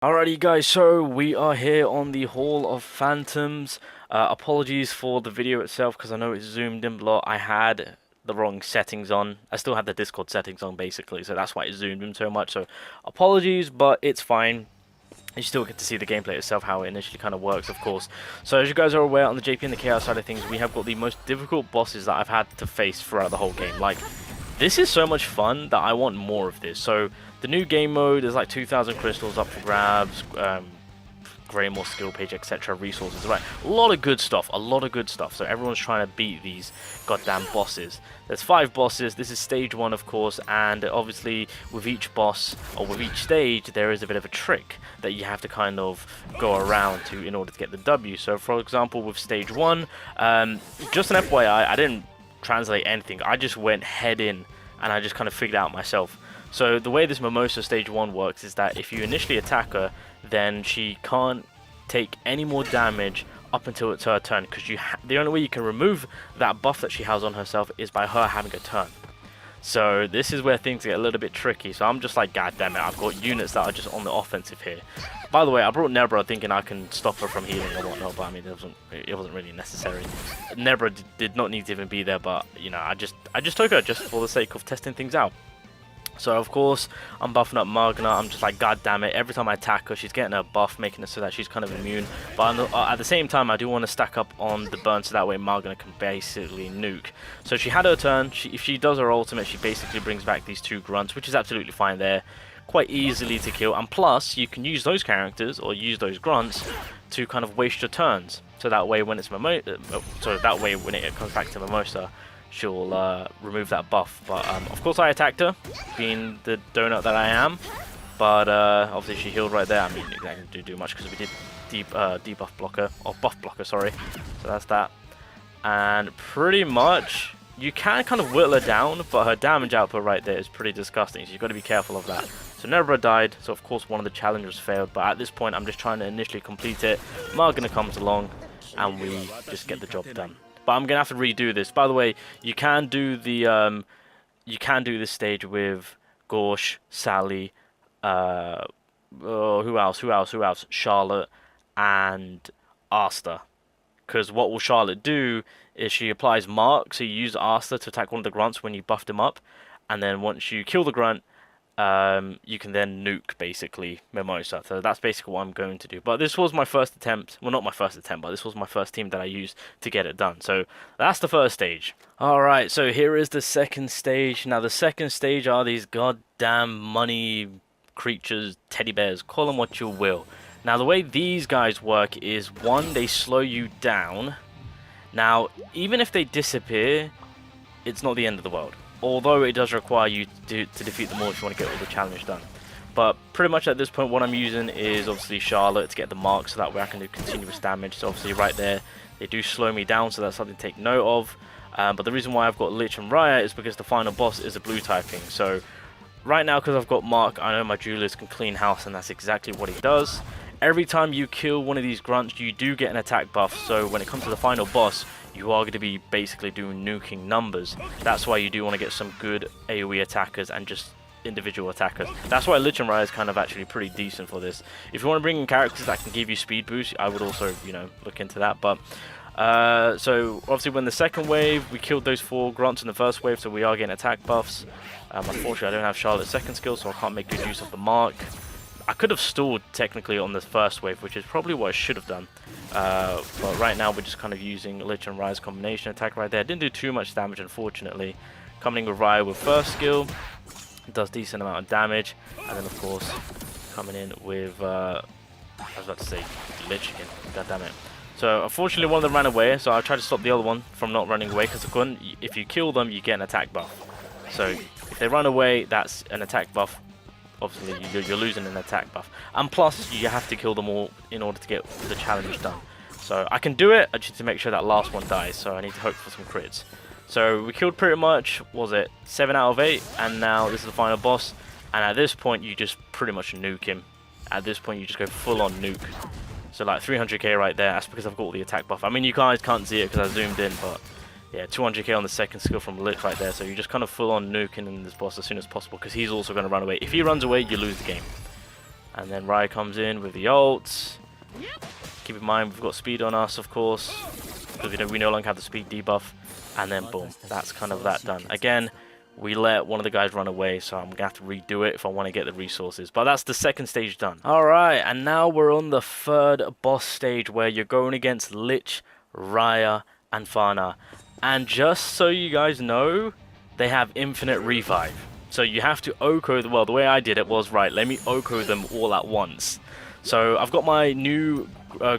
Alrighty guys, so we are here on the Hall of Phantoms. Apologies for the video itself because I know it's zoomed in a lot. I had the wrong settings on. I still had the Discord settings on basically, so that's why it zoomed in so much. So apologies, but it's fine. You still get to see the gameplay itself, how it initially kind of works, of course. So as you guys are aware, on the JP and the Chaos side of things, we have got the most difficult bosses that I've had to face throughout the whole game. Like, this is so much fun that I want more of this. So the new game mode is like 2,000 crystals up for grabs, Greymore skill page, etc. Resources, right? A lot of good stuff, a lot of good stuff. So everyone's trying to beat these goddamn bosses. There's 5 bosses. This is stage 1, of course, and obviously with each boss or with each stage, there is a bit of a trick that you have to kind of go around to in order to get the W. So for example, with stage 1, just an FYI, I didn't translate anything. I just went head in and I just kind of figured it out myself. So the way this Mimosa stage 1 works is that if you initially attack her, then she can't take any more damage up until it's her turn, because the only way you can remove that buff that she has on herself is by her having a turn. So this is where things get a little bit tricky. So I'm just like, god damn it, I've got units that are just on the offensive here. By the way, I brought Nebra thinking I can stop her from healing or whatnot, but I mean it wasn't really necessary. Nebra did not need to even be there, but you know, I just took her just for the sake of testing things out. So of course I'm buffing up Magna. I'm just like, god damn it, every time I attack her she's getting a buff, making it so that she's kind of immune, but at the same time I do want to stack up on the burn so that way Magna can basically nuke. So she had her turn. If she does her ultimate, she basically brings back these 2 grunts, which is absolutely fine there, quite easily to kill, and plus you can use those characters or use those grunts to kind of waste your turns, so that way when it's when it comes back to Mimosa, she'll remove that buff. But of course I attacked her, being the donut that I am, but obviously she healed right there. I mean, it didn't do much because we did debuff blocker, or buff blocker, sorry. So that's that. And pretty much you can kind of whittle her down, but her damage output right there is pretty disgusting, so you've got to be careful of that. So Nebra died, so of course one of the challengers failed, but at this point I'm just trying to initially complete it. Magna comes along and we just get the job done. But I'm gonna have to redo this. By the way, you can do the this stage with Gorsh, Sally, who else? Charlotte and Asta. Because what will Charlotte do is she applies Mark, so you use Asta to attack one of the grunts when you buffed him up, and then once you kill the grunt, you can then nuke basically Mimosa. So that's basically what I'm going to do. But this was my first attempt. Well, not my first attempt, but this was my first team that I used to get it done. So that's the first stage. Alright, so here is the second stage. Now the second stage are these goddamn money creatures, teddy bears, call them what you will. Now the way these guys work is, one, they slow you down. Now even if they disappear, it's not the end of the world, although it does require you to defeat them all if you want to get all the challenge done. But pretty much at this point what I'm using is obviously Charlotte to get the mark, so that way I can do continuous damage. So obviously right there they do slow me down, so that's something to take note of. But the reason why I've got Lich and Riot is because the final boss is a blue typing. So right now, because I've got Mark, I know my duelist can clean house, and that's exactly what he does. Every time you kill one of these grunts, you do get an attack buff, so when it comes to the final boss, you are going to be basically doing nuking numbers. That's why you do want to get some good AoE attackers and just individual attackers. That's why Lich and Riot is kind of actually pretty decent for this. If you want to bring in characters that can give you speed boost, I would also, you know, look into that. But so obviously when the second wave, we killed those 4 grunts in the first wave, so we are getting attack buffs. Unfortunately, I don't have Charlotte's second skill, so I can't make good use of the mark. I could have stalled technically on the first wave, which is probably what I should have done. But right now we're just kind of using Lich and Riot's combination attack right there. Didn't do too much damage, unfortunately. Coming in with Riot with first skill, does decent amount of damage. And then of course coming in with I was about to say Lich again, god damn it. So unfortunately one of them ran away, so I tried to stop the other one from not running away, because if you kill them you get an attack buff. So if they run away, that's an attack buff. Obviously you're losing an attack buff, and plus you have to kill them all in order to get the challenge done. So I can do it, I just need to make sure that last one dies, so I need to hope for some crits. So we killed pretty much, was it 7 out of 8, and now this is the final boss, and at this point you just pretty much nuke him. At this point you just go full on nuke. So like 300k right there, that's because I've got all the attack buff. I mean, you guys can't see it because I zoomed in, but yeah, 200k on the second skill from Lich right there. So you just kind of full on nuking in this boss as soon as possible, because he's also going to run away. If he runs away, you lose the game. And then Raya comes in with the ults. Keep in mind, we've got speed on us, of course, because we no longer have the speed debuff. And then boom, that's kind of that done. Again, we let one of the guys run away, so I'm going to have to redo it if I want to get the resources. But that's the second stage done. Alright, and now we're on the third boss stage where you're going against Lich, Raya, and Fana. And just so you guys know, they have infinite revive. So you have to Oko, well, the way I did it was, right, let me Oko them all at once. So I've got my new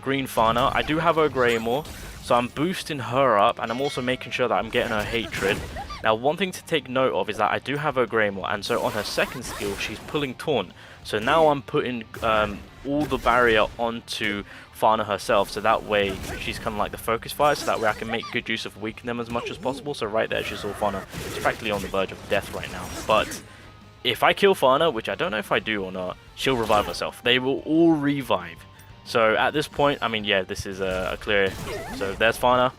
green Fana. I do have her Greymore, so I'm boosting her up, and I'm also making sure that I'm getting her Hatred. Now, one thing to take note of is that I do have her Greymore, and so on her second skill, she's pulling Taunt. So now I'm putting all the barrier onto Fana herself, so that way she's kind of like the focus fire, so that way I can make good use of weakening them as much as possible. So right there, she saw Fana. She's practically on the verge of death right now. But if I kill Fana, which I don't know if I do or not, she'll revive herself. They will all revive. So at this point, I mean, yeah, this is a clear. So there's Fana.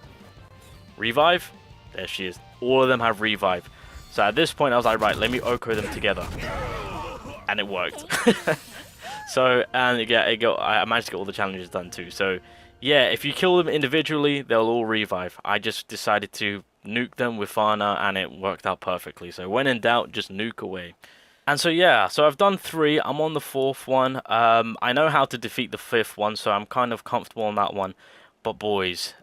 Revive. There she is. All of them have revive. So at this point, I was like, right, let me Oko them together. And it worked. So, and yeah, I managed to get all the challenges done too. So, yeah, if you kill them individually, they'll all revive. I just decided to nuke them with Fana, and it worked out perfectly. So when in doubt, just nuke away. And so yeah, so I've done 3. I'm on the 4th one. I know how to defeat the 5th one, so I'm kind of comfortable on that one. But boys,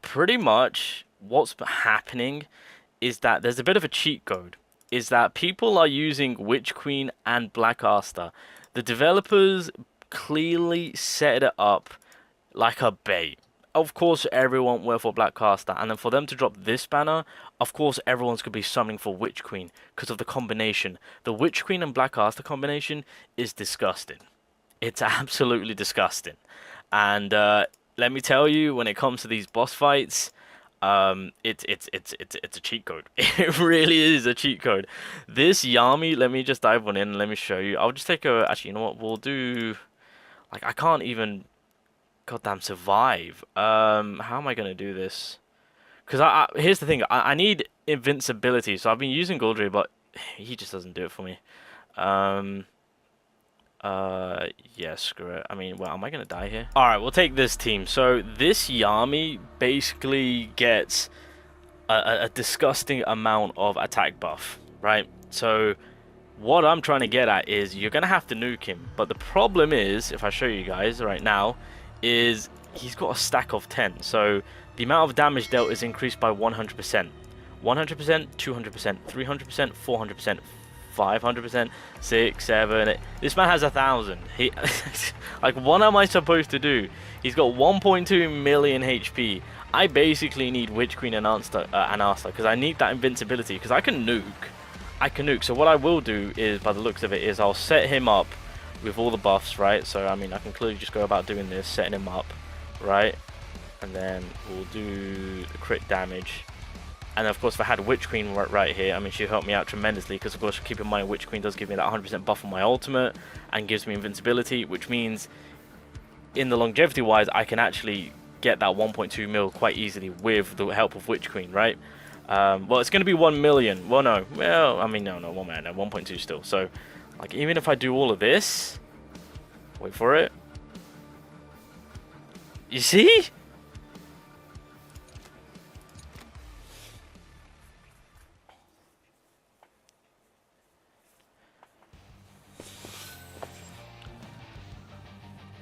pretty much what's happening is that there's a bit of a cheat code. Is that people are using Witch Queen and Black Asta. The developers clearly set it up like a bait. Of course, everyone went for Black Asta, and then for them to drop this banner, of course, everyone's going to be summoning for Witch Queen because of the combination. The Witch Queen and Black Asta combination is disgusting. It's absolutely disgusting. And let me tell you, when it comes to these boss fights, it's a cheat code. It really is a cheat code. This Yami, let me just dive on in and let me show you. I'll just take a, actually, you know what, we'll do, like, I can't even goddamn survive. How am I gonna do this? Because here's the thing, I need invincibility, so I've been using Goldry, but he just doesn't do it for me. Yeah, screw it. I mean, well, am I gonna die here? Alright, we'll take this team. So this Yami basically gets a disgusting amount of attack buff, right? So what I'm trying to get at is you're gonna have to nuke him, but the problem is, if I show you guys right now, is he's got a stack of 10. So the amount of damage dealt is increased by 100%. 100%, 200%, 300%, 400%, 500%, 6, 7, 8. This man has 1,000. He, like, what am I supposed to do? He's got 1.2 million HP. I basically need Witch Queen and Asta, because I need that invincibility, because I can nuke. So what I will do is, by the looks of it, is I'll set him up with all the buffs, right? So, I mean, I can clearly just go about doing this, setting him up, right? And then we'll do the crit damage. And of course, if I had Witch Queen right here, I mean, she helped me out tremendously, because of course, keep in mind, Witch Queen does give me that 100% buff on my ultimate, and gives me invincibility, which means, in the longevity wise, I can actually get that 1.2 mil quite easily with the help of Witch Queen, right? Well, it's going to be 1 million. Well, no. Well, I mean, no, 1.2 still. So, like, even if I do all of this, wait for it. You see?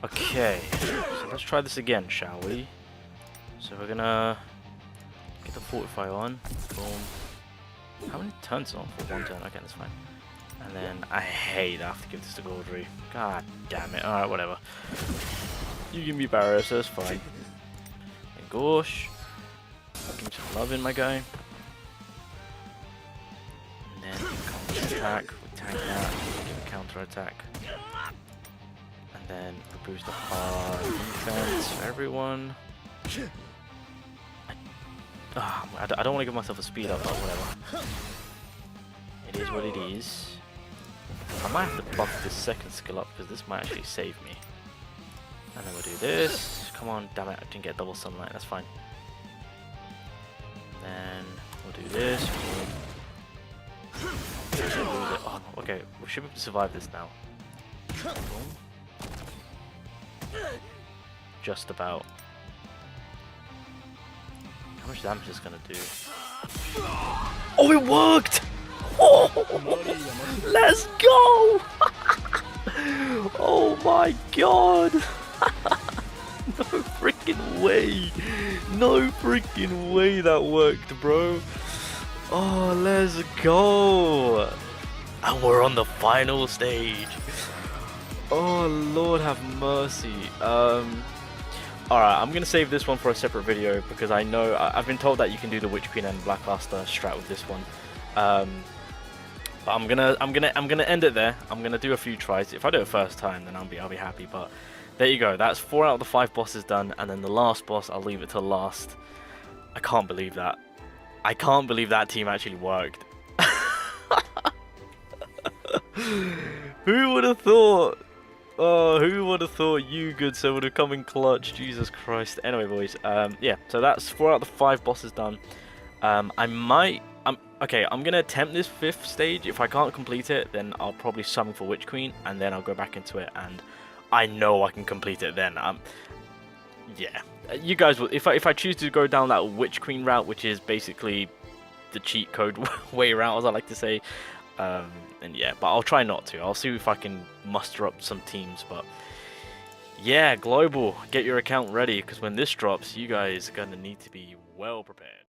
Okay, so let's try this again, shall we? So we're gonna get the Fortify on. Boom. How many turns on for 1 turn? Okay, that's fine. And then I hate I have to give this to Goldry. God damn it. Alright, whatever. You give me barrier, so that's fine. And Gorsh. Give me some love in, my guy. And then counter attack. We tank that. Give a counter attack. And then we boost up our defense for everyone. I don't want to give myself a speed up, but whatever. It is what it is. I might have to buff this second skill up, because this might actually save me. And then we'll do this. Come on, damn it, I didn't get double sunlight, that's fine. And then we'll do this. Oh, okay, we should be able to survive this now. Just about. How much damage is this gonna do? Oh, it worked! Oh, let's go! Oh my god! No freaking way! No freaking way that worked, bro! Oh, let's go! And we're on the final stage. Oh, Lord have mercy. Alright, I'm going to save this one for a separate video because I know I've been told that you can do the Witch Queen and Blackluster strat with this one. But I'm gonna end it there. I'm gonna do a few tries. If I do it first time, then I'll be happy. But there you go. That's 4 out of the 5 bosses done, and then the last boss I'll leave it till last. I can't believe that. I can't believe that team actually worked. Who would have thought? Oh, who would have thought you good sir would have come in clutch? Jesus Christ. Anyway, boys. Yeah. So that's 4 out of the 5 bosses done. Okay, I'm gonna attempt this 5th stage. If I can't complete it, then I'll probably summon for Witch Queen, and then I'll go back into it, and I know I can complete it then. Yeah, you guys will. If I choose to go down that Witch Queen route, which is basically the cheat code way route, as I like to say, and yeah, but I'll try not to. I'll see if I can muster up some teams, but yeah, Global, get your account ready, because when this drops, you guys are gonna need to be well prepared.